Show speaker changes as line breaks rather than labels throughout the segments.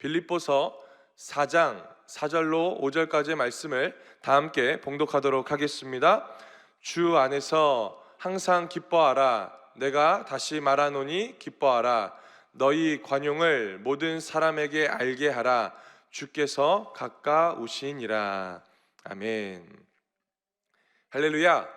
빌립보서 4장 4절로 5절까지의 말씀을 다 함께 봉독하도록 하겠습니다. 주 안에서 항상 기뻐하라. 내가 다시 말하노니 기뻐하라. 너희 관용을 모든 사람에게 알게 하라. 주께서 가까우시니라. 아멘. 할렐루야.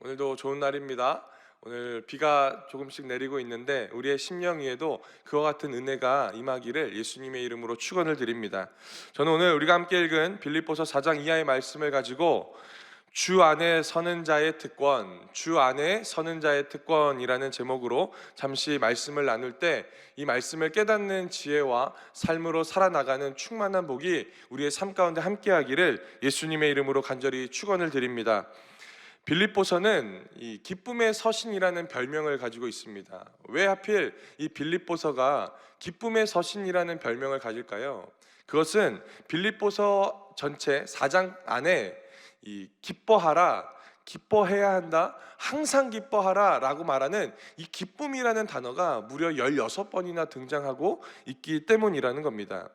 오늘도 좋은 날입니다. 오늘 비가 조금씩 내리고 있는데 우리의 심령 위에도 그와 같은 은혜가 임하기를 예수님의 이름으로 축원을 드립니다. 저는 오늘 우리가 함께 읽은 빌립보서 4장 이하의 말씀을 가지고 주 안에 서는 자의 특권, 주 안에 서는 자의 특권이라는 제목으로 잠시 말씀을 나눌 때 이 말씀을 깨닫는 지혜와 삶으로 살아나가는 충만한 복이 우리의 삶 가운데 함께하기를 예수님의 이름으로 간절히 축원을 드립니다. 빌립보서는 이 기쁨의 서신이라는 별명을 가지고 있습니다. 왜 하필 이 빌립보서가 기쁨의 서신이라는 별명을 가질까요? 그것은 빌립보서 전체 4장 안에 이 기뻐하라, 기뻐해야 한다, 항상 기뻐하라 라고 말하는 이 기쁨이라는 단어가 무려 16번이나 등장하고 있기 때문이라는 겁니다.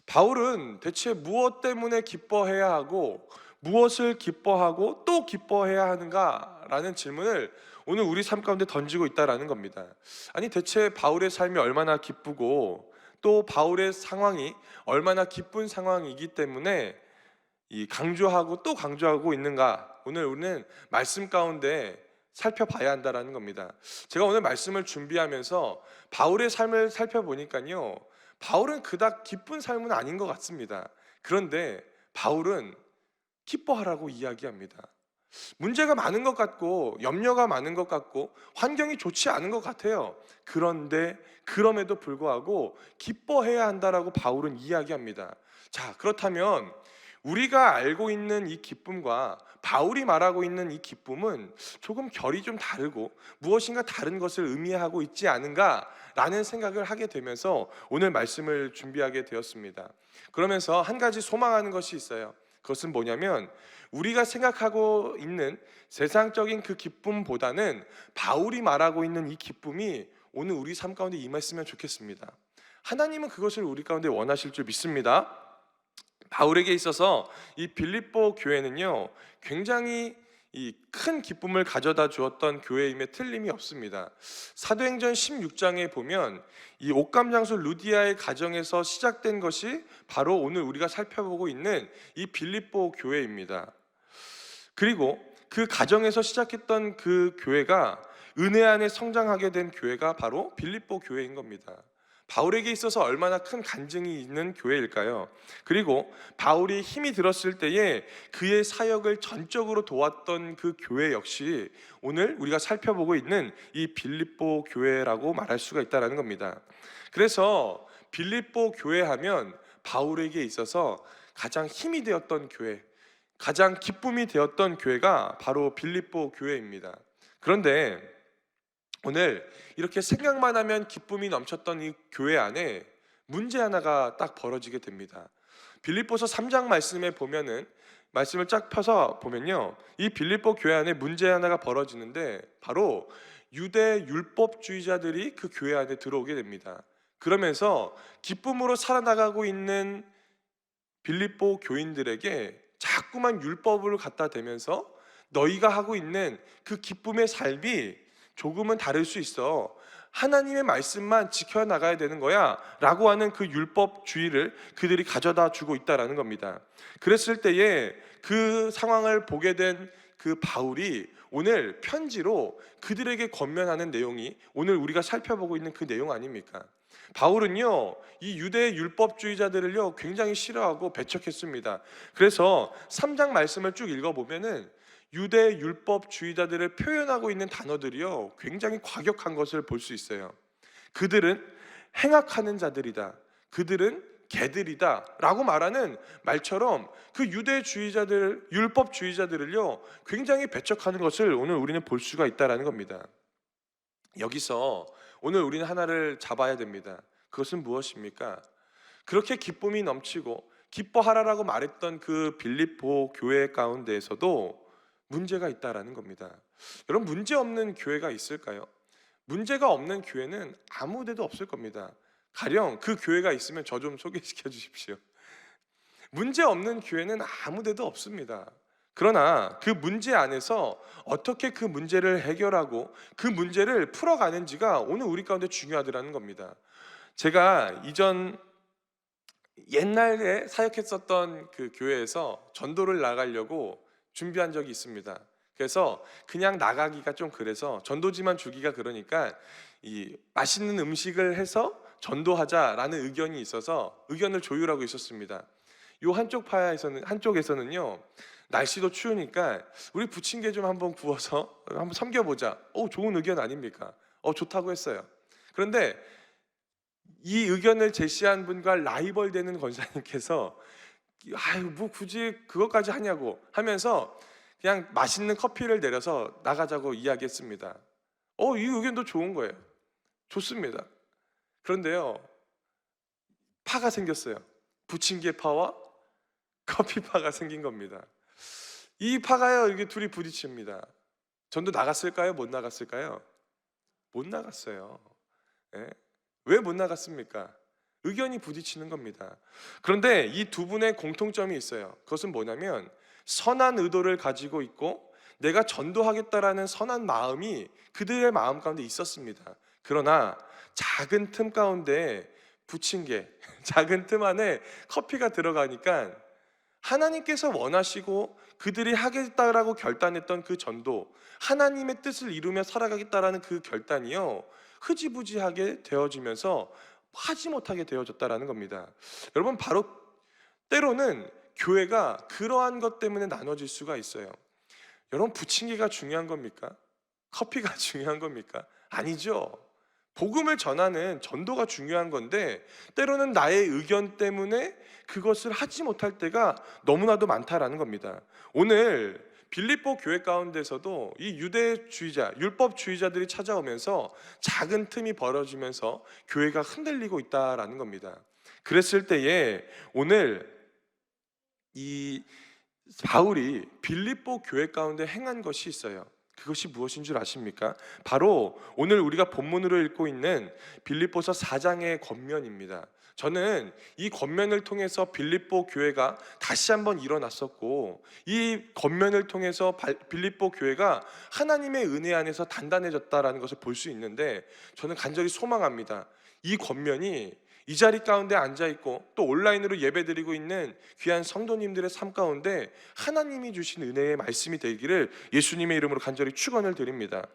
바울은 대체 무엇 때문에 기뻐해야 하고 무엇을 기뻐하고 또 기뻐해야 하는가라는 질문을 오늘 우리 삶 가운데 던지고 있다라는 겁니다. 아니 대체 바울의 삶이 얼마나 기쁘고 또 바울의 상황이 얼마나 기쁜 상황이기 때문에 이 강조하고 또 강조하고 있는가, 오늘 우리는 말씀 가운데 살펴봐야 한다라는 겁니다. 제가 오늘 말씀을 준비하면서 바울의 삶을 살펴보니까요, 바울은 그닥 기쁜 삶은 아닌 것 같습니다. 그런데 바울은 기뻐하라고 이야기합니다. 문제가 많은 것 같고 염려가 많은 것 같고 환경이 좋지 않은 것 같아요. 그런데 그럼에도 불구하고 기뻐해야 한다라고 바울은 이야기합니다. 자, 그렇다면 우리가 알고 있는 이 기쁨과 바울이 말하고 있는 이 기쁨은 조금 결이 좀 다르고 무엇인가 다른 것을 의미하고 있지 않은가라는 생각을 하게 되면서 오늘 말씀을 준비하게 되었습니다. 그러면서 한 가지 소망하는 것이 있어요. 그것은 뭐냐면 우리가 생각하고 있는 세상적인 그 기쁨보다는 바울이 말하고 있는 이 기쁨이 오늘 우리 삶 가운데 임했으면 좋겠습니다. 하나님은 그것을 우리 가운데 원하실 줄 믿습니다. 바울에게 있어서 이 빌립보 교회는요, 굉장히 이 큰 기쁨을 가져다 주었던 교회임에 틀림이 없습니다. 사도행전 16장에 보면 이 옥감장수 루디아의 가정에서 시작된 것이 바로 오늘 우리가 살펴보고 있는 이 빌립보 교회입니다. 그리고 그 가정에서 시작했던 그 교회가 은혜 안에 성장하게 된 교회가 바로 빌립보 교회인 겁니다. 바울에게 있어서 얼마나 큰 간증이 있는 교회일까요? 그리고 바울이 힘이 들었을 때에 그의 사역을 전적으로 도왔던 그 교회 역시 오늘 우리가 살펴보고 있는 이 빌립보 교회라고 말할 수가 있다는 겁니다. 그래서 빌립보 교회 하면 바울에게 있어서 가장 힘이 되었던 교회, 가장 기쁨이 되었던 교회가 바로 빌립보 교회입니다. 그런데 오늘 이렇게 생각만 하면 기쁨이 넘쳤던 이 교회 안에 문제 하나가 딱 벌어지게 됩니다. 빌립보서 3장 말씀에 보면은 말씀을 쫙 펴서 보면요, 이 빌립보 교회 안에 문제 하나가 벌어지는데 바로 유대 율법주의자들이 그 교회 안에 들어오게 됩니다. 그러면서 기쁨으로 살아나가고 있는 빌립보 교인들에게 자꾸만 율법을 갖다 대면서 너희가 하고 있는 그 기쁨의 삶이 조금은 다를 수 있어, 하나님의 말씀만 지켜나가야 되는 거야 라고 하는 그 율법주의를 그들이 가져다 주고 있다는 겁니다. 그랬을 때에 그 상황을 보게 된 그 바울이 오늘 편지로 그들에게 권면하는 내용이 오늘 우리가 살펴보고 있는 그 내용 아닙니까? 바울은요, 이 유대 율법주의자들을요 굉장히 싫어하고 배척했습니다. 그래서 3장 말씀을 쭉 읽어보면은 유대 율법주의자들을 표현하고 있는 단어들이요 굉장히 과격한 것을 볼 수 있어요. 그들은 행악하는 자들이다, 그들은 개들이다 라고 말하는 말처럼 그 유대주의자들, 율법주의자들을요 굉장히 배척하는 것을 오늘 우리는 볼 수가 있다는 겁니다. 여기서 오늘 우리는 하나를 잡아야 됩니다. 그것은 무엇입니까? 그렇게 기쁨이 넘치고 기뻐하라라고 말했던 그 빌립보 교회 가운데에서도 문제가 있다라는 겁니다. 여러분, 문제 없는 교회가 있을까요? 문제가 없는 교회는 아무 데도 없을 겁니다. 가령 그 교회가 있으면 저 좀 소개시켜 주십시오. 문제 없는 교회는 아무 데도 없습니다. 그러나 그 문제 안에서 어떻게 그 문제를 해결하고 그 문제를 풀어가는지가 오늘 우리 가운데 중요하더라는 겁니다. 제가 이전 옛날에 사역했었던 그 교회에서 전도를 나가려고 준비한 적이 있습니다. 그래서 그냥 나가기가 좀 그래서 전도지만 주기가 그러니까 이 맛있는 음식을 해서 전도하자라는 의견이 있어서 의견을 조율하고 있었습니다. 요 한쪽에서는요, 날씨도 추우니까 우리 부침개 좀 한번 구워서 한번 섬겨보자. 좋은 의견 아닙니까? 좋다고 했어요. 그런데 이 의견을 제시한 분과 라이벌 되는 권사님께서 아유 뭐 굳이 그것까지 하냐고 하면서 그냥 맛있는 커피를 내려서 나가자고 이야기했습니다. 이 의견도 좋은 거예요. 좋습니다. 그런데요, 파가 생겼어요. 부침개 파와 커피파가 생긴 겁니다. 이 파가요, 이게 둘이 부딪힙니다. 전도 나갔을까요? 못 나갔을까요? 못 나갔어요. 예? 왜 못 나갔습니까? 의견이 부딪히는 겁니다. 그런데 이 두 분의 공통점이 있어요. 그것은 뭐냐면 선한 의도를 가지고 있고 내가 전도하겠다라는 선한 마음이 그들의 마음 가운데 있었습니다. 그러나 작은 틈 가운데 부침개, 작은 틈 안에 커피가 들어가니까 하나님께서 원하시고 그들이 하겠다라고 결단했던 그 전도, 하나님의 뜻을 이루며 살아가겠다라는 그 결단이요, 흐지부지하게 되어지면서 하지 못하게 되어졌다라는 겁니다. 여러분, 바로 때로는 교회가 그러한 것 때문에 나눠질 수가 있어요. 여러분, 부침개가 중요한 겁니까? 커피가 중요한 겁니까? 아니죠. 복음을 전하는 전도가 중요한 건데 때로는 나의 의견 때문에 그것을 하지 못할 때가 너무나도 많다라는 겁니다. 오늘 빌립보 교회 가운데서도 이 유대주의자, 율법주의자들이 찾아오면서 작은 틈이 벌어지면서 교회가 흔들리고 있다라는 겁니다. 그랬을 때에 오늘 이 바울이 빌립보 교회 가운데 행한 것이 있어요. 그것이 무엇인 줄 아십니까? 바로 오늘 우리가 본문으로 읽고 있는 빌립보서 4장의 권면입니다. 저는 이 권면을 통해서 빌립보 교회가 다시 한번 일어났었고 이 권면을 통해서 빌립보 교회가 하나님의 은혜 안에서 단단해졌다라는 것을 볼 수 있는데 저는 간절히 소망합니다. 이 권면이 이 자리 가운데 앉아있고 또 온라인으로 예배드리고 있는 귀한 성도님들의 삶 가운데 하나님이 주신 은혜의 말씀이 되기를 예수님의 이름으로 간절히 축원을 드립니다.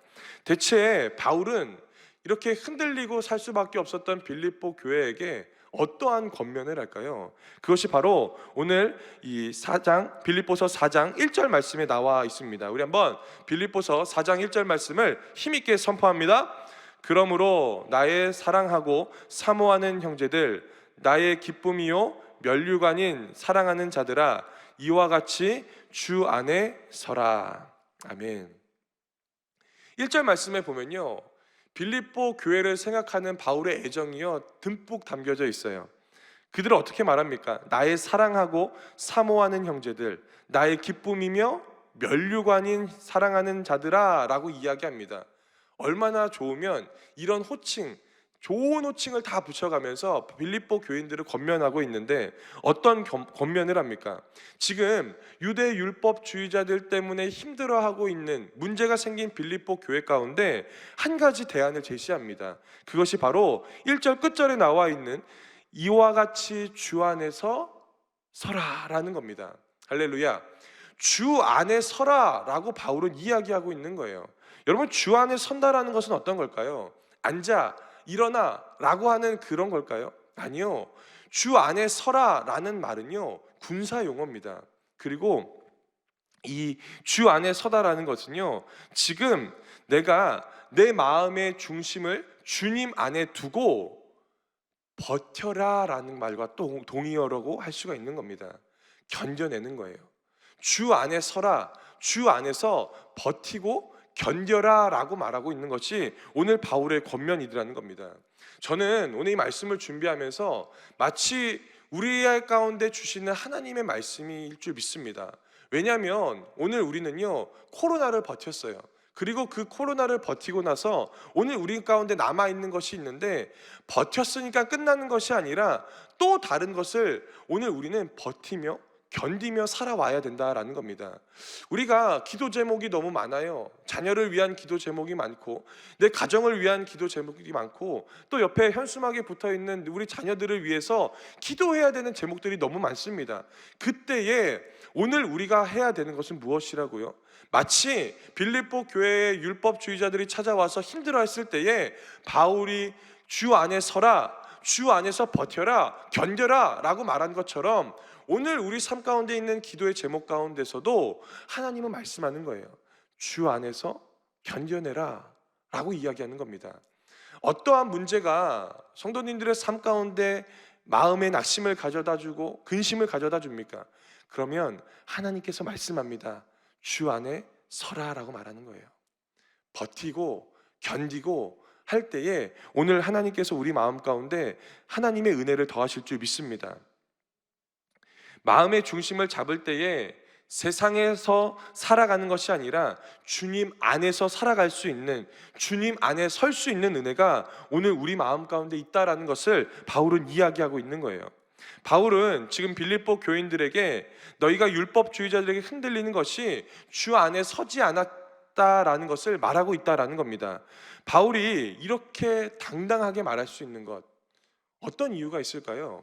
대체 바울은 이렇게 흔들리고 살 수밖에 없었던 빌립보 교회에게 어떠한 권면을 할까요? 그것이 바로 오늘 이 4장 빌립보서 4장 1절 말씀에 나와 있습니다. 우리 한번 빌립보서 4장 1절 말씀을 힘있게 선포합니다. 그러므로 나의 사랑하고 사모하는 형제들, 나의 기쁨이요 면류관인 사랑하는 자들아, 이와 같이 주 안에 서라. 아멘. 1절 말씀에 보면요, 빌립보 교회를 생각하는 바울의 애정이요 듬뿍 담겨져 있어요. 그들은 어떻게 말합니까? 나의 사랑하고 사모하는 형제들, 나의 기쁨이며 면류관인 사랑하는 자들아 라고 이야기합니다. 얼마나 좋으면 이런 호칭, 좋은 호칭을 다 붙여가면서 빌립보 교인들을 권면하고 있는데 어떤 권면을 합니까? 지금 유대 율법주의자들 때문에 힘들어하고 있는 문제가 생긴 빌립보 교회 가운데 한 가지 대안을 제시합니다. 그것이 바로 1절 끝절에 나와 있는 이와 같이 주 안에서 서라라는 겁니다. 할렐루야. 주 안에 서라라고 바울은 이야기하고 있는 거예요. 여러분, 주 안에 선다라는 것은 어떤 걸까요? 앉아, 일어나 라고 하는 그런 걸까요? 아니요. 주 안에 서라라는 말은요 군사 용어입니다. 그리고 이 주 안에 서다라는 것은요, 지금 내가 내 마음의 중심을 주님 안에 두고 버텨라 라는 말과 또 동의어라고 할 수가 있는 겁니다. 견뎌내는 거예요. 주 안에 서라, 주 안에서 버티고 견뎌라 라고 말하고 있는 것이 오늘 바울의 권면이라는 겁니다. 저는 오늘 이 말씀을 준비하면서 마치 우리 가운데 주시는 하나님의 말씀일 줄 믿습니다. 왜냐하면 오늘 우리는요 코로나를 버텼어요. 그리고 그 코로나를 버티고 나서 오늘 우리 가운데 남아있는 것이 있는데, 버텼으니까 끝나는 것이 아니라 또 다른 것을 오늘 우리는 버티며 견디며 살아와야 된다라는 겁니다. 우리가 기도 제목이 너무 많아요. 자녀를 위한 기도 제목이 많고, 내 가정을 위한 기도 제목이 많고, 또 옆에 현수막에 붙어있는 우리 자녀들을 위해서 기도해야 되는 제목들이 너무 많습니다. 그때에 오늘 우리가 해야 되는 것은 무엇이라고요? 마치 빌립보 교회의 율법주의자들이 찾아와서 힘들어했을 때에 바울이 주 안에 서라, 주 안에서 버텨라, 견뎌라 라고 말한 것처럼, 오늘 우리 삶 가운데 있는 기도의 제목 가운데서도 하나님은 말씀하는 거예요. 주 안에서 견뎌내라 라고 이야기하는 겁니다. 어떠한 문제가 성도님들의 삶 가운데 마음의 낙심을 가져다 주고 근심을 가져다 줍니까? 그러면 하나님께서 말씀합니다. 주 안에 서라 라고 말하는 거예요. 버티고 견디고 할 때에 오늘 하나님께서 우리 마음 가운데 하나님의 은혜를 더하실 줄 믿습니다. 마음의 중심을 잡을 때에 세상에서 살아가는 것이 아니라 주님 안에서 살아갈 수 있는, 주님 안에 설 수 있는 은혜가 오늘 우리 마음 가운데 있다라는 것을 바울은 이야기하고 있는 거예요. 바울은 지금 빌립보 교인들에게 너희가 율법주의자들에게 흔들리는 것이 주 안에 서지 않았다라는 것을 말하고 있다라는 겁니다. 바울이 이렇게 당당하게 말할 수 있는 것, 어떤 이유가 있을까요?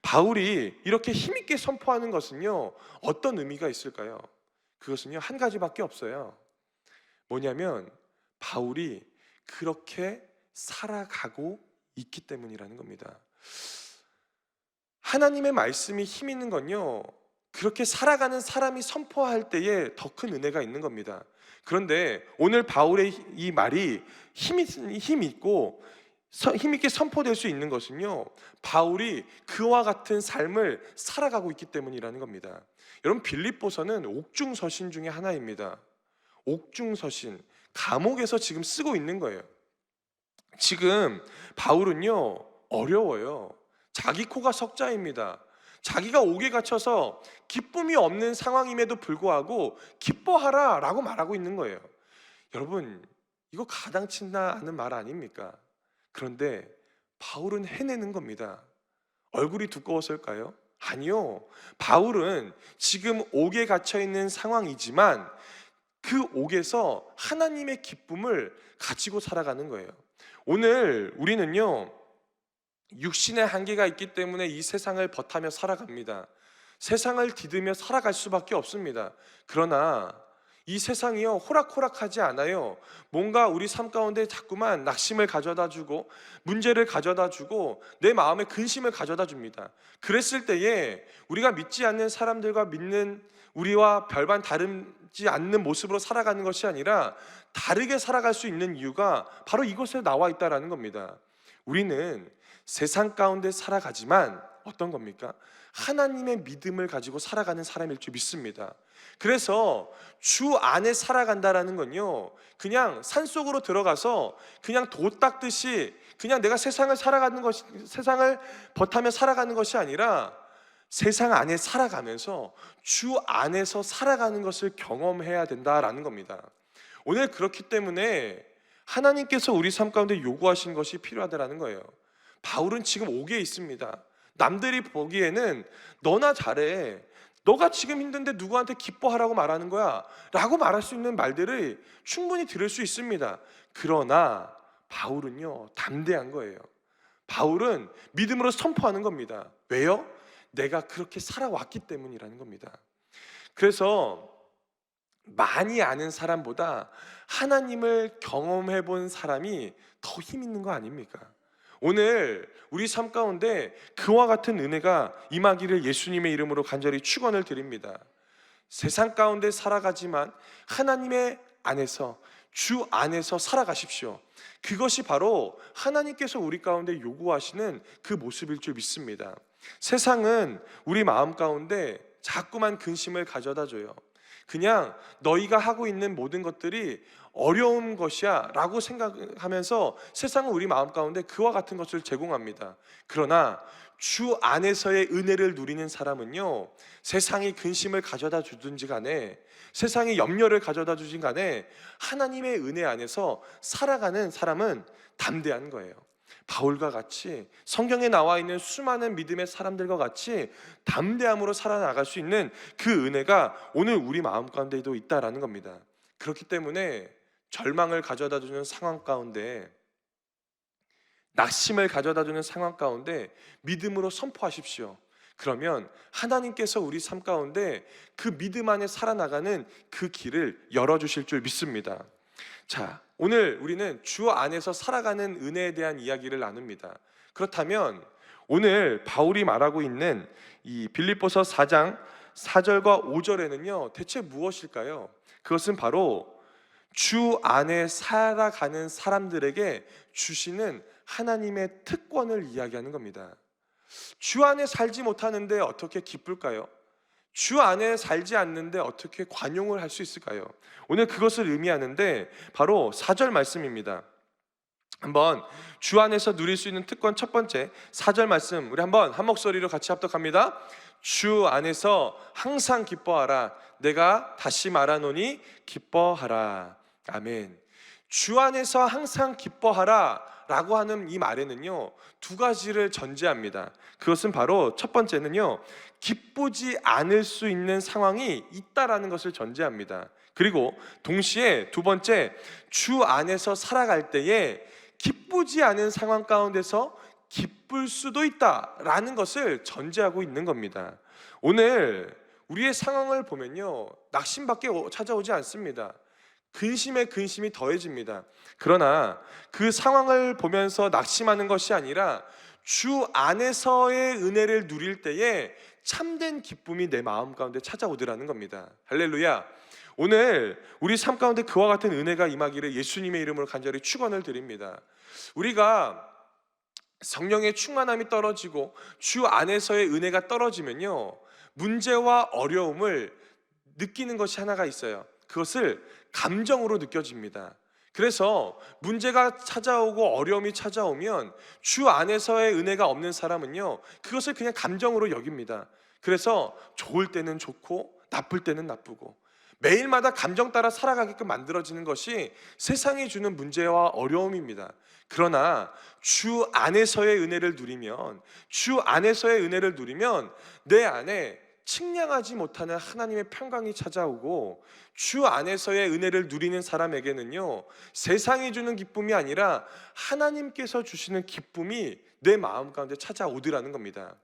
바울이 이렇게 힘있게 선포하는 것은요, 어떤 의미가 있을까요? 그것은요, 한 가지밖에 없어요. 뭐냐면 바울이 그렇게 살아가고 있기 때문이라는 겁니다. 하나님의 말씀이 힘 있는 건요, 그렇게 살아가는 사람이 선포할 때에 더 큰 은혜가 있는 겁니다. 그런데 오늘 바울의 이 말이 힘 있고 힘있게 선포될 수 있는 것은요, 바울이 그와 같은 삶을 살아가고 있기 때문이라는 겁니다. 여러분, 빌립보서는 옥중서신 중에 하나입니다. 옥중서신, 감옥에서 지금 쓰고 있는 거예요. 지금 바울은요, 어려워요. 자기 코가 석자입니다. 자기가 옥에 갇혀서 기쁨이 없는 상황임에도 불구하고 기뻐하라 라고 말하고 있는 거예요. 여러분, 이거 가당치나 않은 말 아닙니까? 그런데 바울은 해내는 겁니다. 얼굴이 두꺼웠을까요? 아니요. 바울은 지금 옥에 갇혀 있는 상황이지만 그 옥에서 하나님의 기쁨을 가지고 살아가는 거예요. 오늘 우리는요, 육신의 한계가 있기 때문에 이 세상을 버타며 살아갑니다. 세상을 디디며 살아갈 수밖에 없습니다. 그러나 이 세상이요, 호락호락하지 않아요. 뭔가 우리 삶 가운데 자꾸만 낙심을 가져다 주고 문제를 가져다 주고 내 마음에 근심을 가져다 줍니다. 그랬을 때에 우리가 믿지 않는 사람들과 믿는 우리와 별반 다르지 않는 모습으로 살아가는 것이 아니라 다르게 살아갈 수 있는 이유가 바로 이곳에 나와 있다는 겁니다. 우리는 세상 가운데 살아가지만 어떤 겁니까? 하나님의 믿음을 가지고 살아가는 사람일 줄 믿습니다. 그래서 주 안에 살아간다라는 건요, 그냥 산속으로 들어가서 그냥 도 닦듯이 그냥 내가 세상을 살아가는 것이, 세상을 버타며 살아가는 것이 아니라 세상 안에 살아가면서 주 안에서 살아가는 것을 경험해야 된다라는 겁니다. 오늘 그렇기 때문에 하나님께서 우리 삶 가운데 요구하신 것이 필요하다라는 거예요. 바울은 지금 옥에 있습니다. 남들이 보기에는 너나 잘해, 너가 지금 힘든데 누구한테 기뻐하라고 말하는 거야 라고 말할 수 있는 말들을 충분히 들을 수 있습니다. 그러나 바울은요, 담대한 거예요. 바울은 믿음으로 선포하는 겁니다. 왜요? 내가 그렇게 살아왔기 때문이라는 겁니다. 그래서 많이 아는 사람보다 하나님을 경험해 본 사람이 더 힘 있는 거 아닙니까? 오늘 우리 삶 가운데 그와 같은 은혜가 임하기를 예수님의 이름으로 간절히 축원을 드립니다. 세상 가운데 살아가지만 하나님의 안에서, 주 안에서 살아가십시오. 그것이 바로 하나님께서 우리 가운데 요구하시는 그 모습일 줄 믿습니다. 세상은 우리 마음 가운데 자꾸만 근심을 가져다 줘요. 그냥 너희가 하고 있는 모든 것들이 어려운 것이야 라고 생각하면서 세상은 우리 마음 가운데 그와 같은 것을 제공합니다. 그러나 주 안에서의 은혜를 누리는 사람은요, 세상이 근심을 가져다 주든지 간에, 세상이 염려를 가져다 주진 간에 하나님의 은혜 안에서 살아가는 사람은 담대한 거예요. 바울과 같이, 성경에 나와 있는 수많은 믿음의 사람들과 같이 담대함으로 살아나갈 수 있는 그 은혜가 오늘 우리 마음 가운데도 있다라는 겁니다. 그렇기 때문에 절망을 가져다 주는 상황 가운데, 낙심을 가져다 주는 상황 가운데 믿음으로 선포하십시오. 그러면 하나님께서 우리 삶 가운데 그 믿음 안에 살아나가는 그 길을 열어주실 줄 믿습니다. 자, 오늘 우리는 주 안에서 살아가는 은혜에 대한 이야기를 나눕니다. 그렇다면 오늘 바울이 말하고 있는 이 빌립보서 4장 4절과 5절에는요 대체 무엇일까요? 그것은 바로 주 안에 살아가는 사람들에게 주시는 하나님의 특권을 이야기하는 겁니다. 주 안에 살지 못하는데 어떻게 기쁠까요? 주 안에 살지 않는데 어떻게 관용을 할 수 있을까요? 오늘 그것을 의미하는데 바로 4절 말씀입니다. 한번 주 안에서 누릴 수 있는 특권 첫 번째 4절 말씀 우리 한번 한 목소리로 같이 합독합니다. 주 안에서 항상 기뻐하라. 내가 다시 말하노니 기뻐하라. 아멘. 주 안에서 항상 기뻐하라 라고 하는 이 말에는요 두 가지를 전제합니다. 그것은 바로 첫 번째는요 기쁘지 않을 수 있는 상황이 있다라는 것을 전제합니다. 그리고 동시에 두 번째, 주 안에서 살아갈 때에 기쁘지 않은 상황 가운데서 기쁠 수도 있다라는 것을 전제하고 있는 겁니다. 오늘 우리의 상황을 보면요 낙심밖에 찾아오지 않습니다. 근심에 근심이 더해집니다. 그러나 그 상황을 보면서 낙심하는 것이 아니라 주 안에서의 은혜를 누릴 때에 참된 기쁨이 내 마음 가운데 찾아오더라는 겁니다. 할렐루야. 오늘 우리 삶 가운데 그와 같은 은혜가 임하기를 예수님의 이름으로 간절히 축원을 드립니다. 우리가 성령의 충만함이 떨어지고 주 안에서의 은혜가 떨어지면요 문제와 어려움을 느끼는 것이 하나가 있어요. 그것을 감정으로 느껴집니다. 그래서 문제가 찾아오고 어려움이 찾아오면 주 안에서의 은혜가 없는 사람은요 그것을 그냥 감정으로 여깁니다. 그래서 좋을 때는 좋고 나쁠 때는 나쁘고 매일마다 감정 따라 살아가게끔 만들어지는 것이 세상이 주는 문제와 어려움입니다. 그러나 주 안에서의 은혜를 누리면, 주 안에서의 은혜를 누리면 내 안에 측량하지 못하는 하나님의 평강이 찾아오고 주 안에서의 은혜를 누리는 사람에게는요 세상이 주는 기쁨이 아니라 하나님께서 주시는 기쁨이 내 마음 가운데 찾아오더라는 겁니다.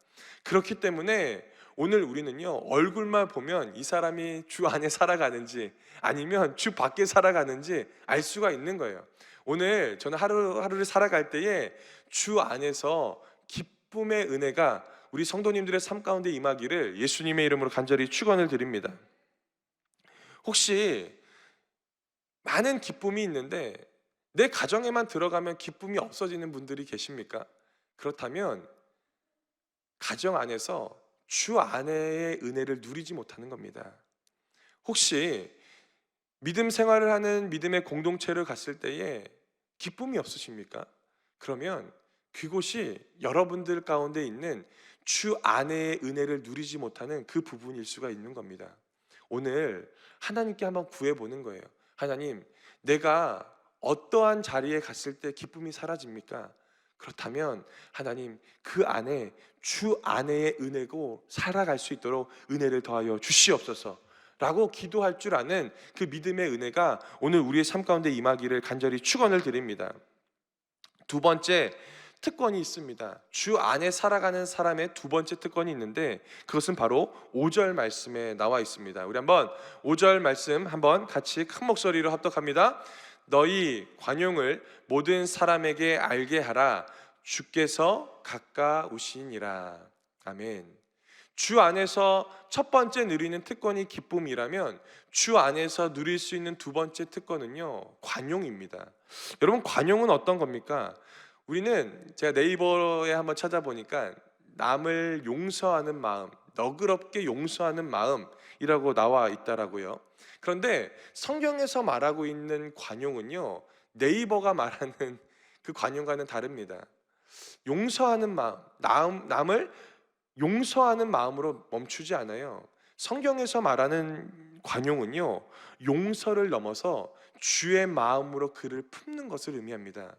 그렇기 때문에 오늘 우리는요 얼굴만 보면 이 사람이 주 안에 살아가는지 아니면 주 밖에 살아가는지 알 수가 있는 거예요. 오늘 저는 하루를 살아갈 때에 주 안에서 기쁨의 은혜가 우리 성도님들의 삶 가운데 임하기를 예수님의 이름으로 간절히 축원을 드립니다. 혹시 많은 기쁨이 있는데 내 가정에만 들어가면 기쁨이 없어지는 분들이 계십니까? 그렇다면 가정 안에서 주 안에의 은혜를 누리지 못하는 겁니다. 혹시 믿음 생활을 하는 믿음의 공동체를 갔을 때에 기쁨이 없으십니까? 그러면 그곳이 여러분들 가운데 있는 주 안에의 은혜를 누리지 못하는 그 부분일 수가 있는 겁니다. 오늘 하나님께 한번 구해보는 거예요. 하나님, 내가 어떠한 자리에 갔을 때 기쁨이 사라집니까? 그렇다면 하나님 그 안에 주 안에의 은혜고 살아갈 수 있도록 은혜를 더하여 주시옵소서 라고 기도할 줄 아는 그 믿음의 은혜가 오늘 우리의 삶 가운데 임하기를 간절히 축원을 드립니다. 두 번째 특권이 있습니다. 주 안에 살아가는 사람의 두 번째 특권이 있는데 그것은 바로 5절 말씀에 나와 있습니다. 우리 한번 5절 말씀 한번 같이 큰 목소리로 합독합니다. 너희 관용을 모든 사람에게 알게 하라. 주께서 가까우시니라. 아멘. 주 안에서 첫 번째 누리는 특권이 기쁨이라면 주 안에서 누릴 수 있는 두 번째 특권은요 관용입니다. 여러분 관용은 어떤 겁니까? 우리는 제가 네이버에 한번 찾아보니까 남을 용서하는 마음, 너그럽게 용서하는 마음이라고 나와 있더라고요. 그런데 성경에서 말하고 있는 관용은요 네이버가 말하는 그 관용과는 다릅니다. 용서하는 마음, 남을 용서하는 마음으로 멈추지 않아요. 성경에서 말하는 관용은요, 용서를 넘어서 주의 마음으로 그를 품는 것을 의미합니다.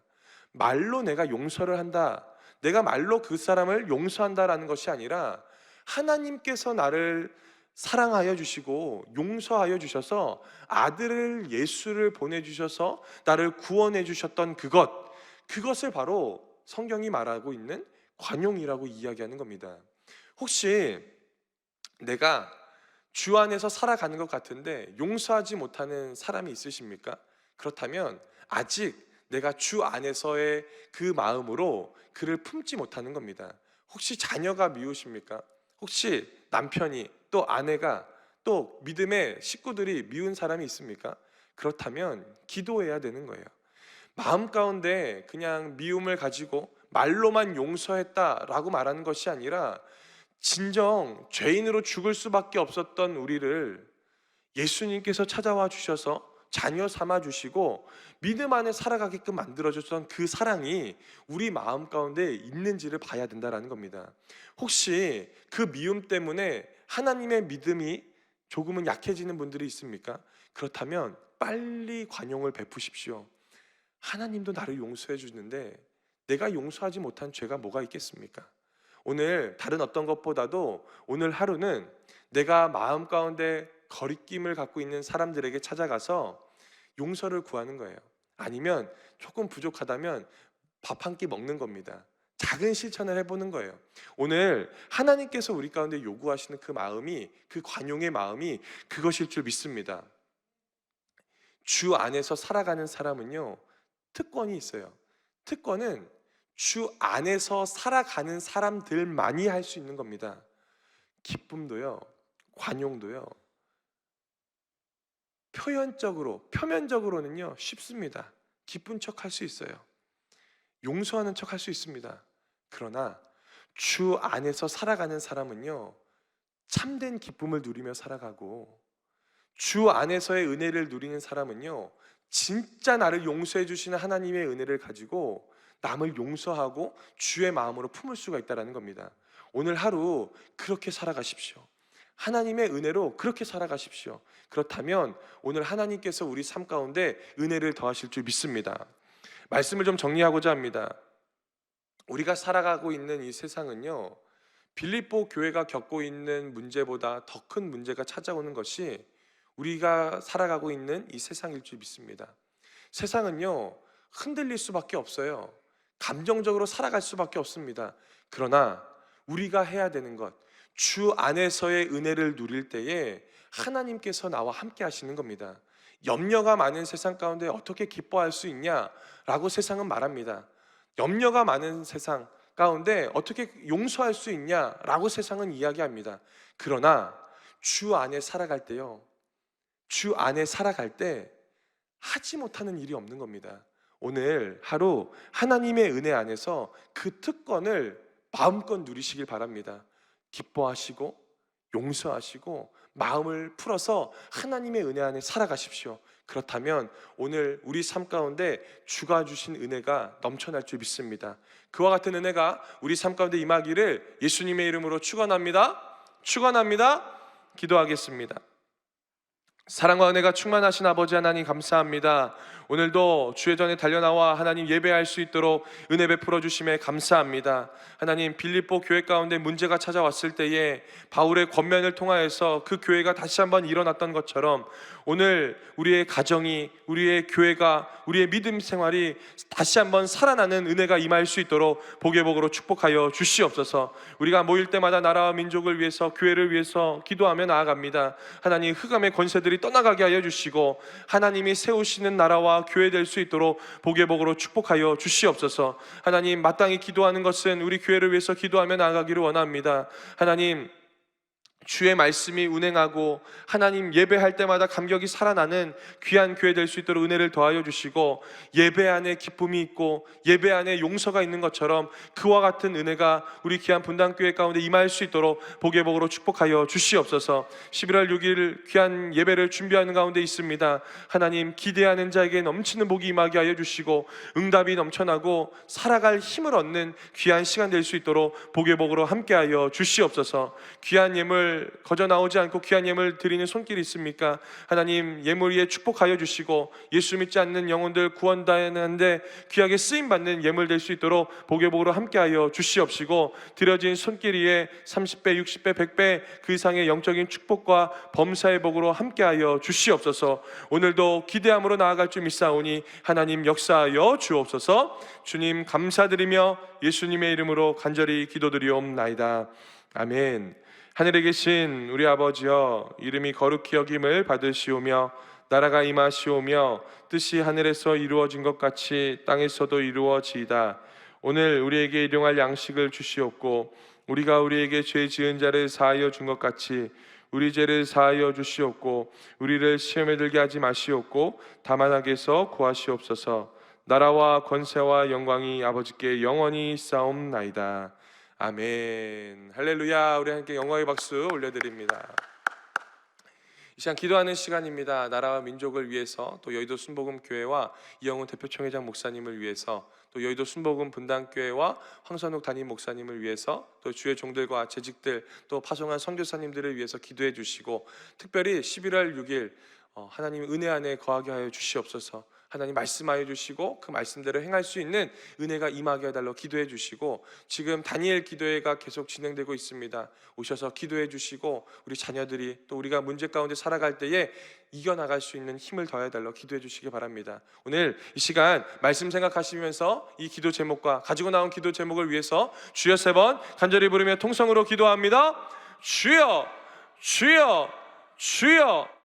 말로 내가 용서를 한다, 내가 말로 그 사람을 용서한다라는 것이 아니라 하나님께서 나를 사랑하여 주시고 용서하여 주셔서 아들을 예수를 보내주셔서 나를 구원해 주셨던 그것을 바로 성경이 말하고 있는 관용이라고 이야기하는 겁니다. 혹시 내가 주 안에서 살아가는 것 같은데 용서하지 못하는 사람이 있으십니까? 그렇다면 아직 내가 주 안에서의 그 마음으로 그를 품지 못하는 겁니다. 혹시 자녀가 미우십니까? 혹시 남편이 또 아내가 또 믿음의 식구들이 미운 사람이 있습니까? 그렇다면 기도해야 되는 거예요. 마음 가운데 그냥 미움을 가지고 말로만 용서했다라고 말하는 것이 아니라 진정 죄인으로 죽을 수밖에 없었던 우리를 예수님께서 찾아와 주셔서 자녀 삼아 주시고 믿음 안에 살아가게끔 만들어 줬던 그 사랑이 우리 마음 가운데 있는지를 봐야 된다라는 겁니다. 혹시 그 미움 때문에 하나님의 믿음이 조금은 약해지는 분들이 있습니까? 그렇다면 빨리 관용을 베푸십시오. 하나님도 나를 용서해 주는데 내가 용서하지 못한 죄가 뭐가 있겠습니까? 오늘 다른 어떤 것보다도 오늘 하루는 내가 마음 가운데 거리낌을 갖고 있는 사람들에게 찾아가서 용서를 구하는 거예요. 아니면 조금 부족하다면 밥 한 끼 먹는 겁니다. 작은 실천을 해보는 거예요. 오늘 하나님께서 우리 가운데 요구하시는 그 마음이, 그 관용의 마음이 그것일 줄 믿습니다. 주 안에서 살아가는 사람은요, 특권이 있어요. 특권은 주 안에서 살아가는 사람들만이 할 수 있는 겁니다. 기쁨도요, 관용도요, 표면적으로는요 쉽습니다. 기쁜 척 할 수 있어요. 용서하는 척 할 수 있습니다. 그러나 주 안에서 살아가는 사람은요, 참된 기쁨을 누리며 살아가고, 주 안에서의 은혜를 누리는 사람은요, 진짜 나를 용서해 주시는 하나님의 은혜를 가지고 남을 용서하고 주의 마음으로 품을 수가 있다는 겁니다. 오늘 하루 그렇게 살아가십시오. 하나님의 은혜로 그렇게 살아가십시오. 그렇다면 오늘 하나님께서 우리 삶 가운데 은혜를 더하실 줄 믿습니다. 말씀을 좀 정리하고자 합니다. 우리가 살아가고 있는 이 세상은요, 빌립보 교회가 겪고 있는 문제보다 더 큰 문제가 찾아오는 것이 우리가 살아가고 있는 이 세상일 줄 믿습니다. 세상은요, 흔들릴 수밖에 없어요. 감정적으로 살아갈 수밖에 없습니다. 그러나 우리가 해야 되는 것, 주 안에서의 은혜를 누릴 때에 하나님께서 나와 함께 하시는 겁니다. 염려가 많은 세상 가운데 어떻게 기뻐할 수 있냐라고 세상은 말합니다. 염려가 많은 세상 가운데 어떻게 용서할 수 있냐라고 세상은 이야기합니다. 그러나 주 안에 살아갈 때요, 주 안에 살아갈 때 하지 못하는 일이 없는 겁니다. 오늘 하루 하나님의 은혜 안에서 그 특권을 마음껏 누리시길 바랍니다. 기뻐하시고 용서하시고 마음을 풀어서 하나님의 은혜 안에 살아가십시오. 그렇다면 오늘 우리 삶 가운데 주가 주신 은혜가 넘쳐날 줄 믿습니다. 그와 같은 은혜가 우리 삶 가운데 임하기를 예수님의 이름으로 축원합니다. 기도하겠습니다. 사랑과 은혜가 충만하신 아버지 하나님 감사합니다. 오늘도 주의 전에 달려나와 하나님 예배할 수 있도록 은혜 베풀어 주심에 감사합니다. 하나님, 빌립보 교회 가운데 문제가 찾아왔을 때에 바울의 권면을 통하여서 그 교회가 다시 한번 일어났던 것처럼 오늘 우리의 가정이, 우리의 교회가, 우리의 믿음 생활이 다시 한번 살아나는 은혜가 임할 수 있도록 복의 복으로 축복하여 주시옵소서. 우리가 모일 때마다 나라와 민족을 위해서, 교회를 위해서 기도하며 나아갑니다. 하나님, 흑암의 권세들이 떠나가게 하여 주시고 하나님이 세우시는 나라와 교회 될 수 있도록 복의 복으로 축복하여 주시옵소서. 하나님, 마땅히 기도하는 것은 우리 교회를 위해서 기도하며 나아가기를 원합니다. 하나님, 주의 말씀이 운행하고 하나님 예배할 때마다 감격이 살아나는 귀한 교회 될 수 있도록 은혜를 더하여 주시고, 예배 안에 기쁨이 있고 예배 안에 용서가 있는 것처럼 그와 같은 은혜가 우리 귀한 분당교회 가운데 임할 수 있도록 복의 복으로 축복하여 주시옵소서. 11월 6일 귀한 예배를 준비하는 가운데 있습니다. 하나님, 기대하는 자에게 넘치는 복이 임하게 하여 주시고 응답이 넘쳐나고 살아갈 힘을 얻는 귀한 시간 될 수 있도록 복의 복으로 함께하여 주시옵소서. 귀한 예물 거저 나오지 않고 귀한 예물 드리는 손길이 있습니까? 하나님, 예물 위에 축복하여 주시고 예수 믿지 않는 영혼들 구원당하는데 귀하게 쓰임받는 예물 될 수 있도록 복의 복으로 함께하여 주시옵시고, 드려진 손길 위에 30배, 60배, 100배 그 이상의 영적인 축복과 범사의 복으로 함께하여 주시옵소서. 오늘도 기대함으로 나아갈 줄 믿사오니 하나님 역사하여 주옵소서. 주님 감사드리며 예수님의 이름으로 간절히 기도드리옵나이다. 아멘. 하늘에 계신 우리 아버지여, 이름이 거룩히 여김을 받으시오며 나라가 임하시오며 뜻이 하늘에서 이루어진 것 같이 땅에서도 이루어지이다. 오늘 우리에게 일용할 양식을 주시옵고 우리가 우리에게 죄 지은 자를 사하여 준 것 같이 우리 죄를 사하여 주시옵고 우리를 시험에 들게 하지 마시옵고 다만 악에서 구하시옵소서. 나라와 권세와 영광이 아버지께 영원히 있사옵나이다. 아멘. 할렐루야. 우리 함께 영광의 박수 올려드립니다. 이 시간 기도하는 시간입니다. 나라와 민족을 위해서, 또 여의도 순복음교회와 이영훈 대표총회장 목사님을 위해서, 또 여의도 순복음 분당교회와 황선욱 담임 목사님을 위해서, 또 주의 종들과 재직들, 또 파송한 선교사님들을 위해서 기도해 주시고, 특별히 11월 6일 하나님 은혜 안에 거하게 하여 주시옵소서. 하나님 말씀하여 주시고 그 말씀대로 행할 수 있는 은혜가 임하게 해달라고 기도해 주시고, 지금 다니엘 기도회가 계속 진행되고 있습니다. 오셔서 기도해 주시고 우리 자녀들이 또 우리가 문제 가운데 살아갈 때에 이겨나갈 수 있는 힘을 더해달라고 기도해 주시기 바랍니다. 오늘 이 시간 말씀 생각하시면서 이 기도 제목과 가지고 나온 기도 제목을 위해서 주여 3번 간절히 부르며 통성으로 기도합니다. 주여, 주여, 주여.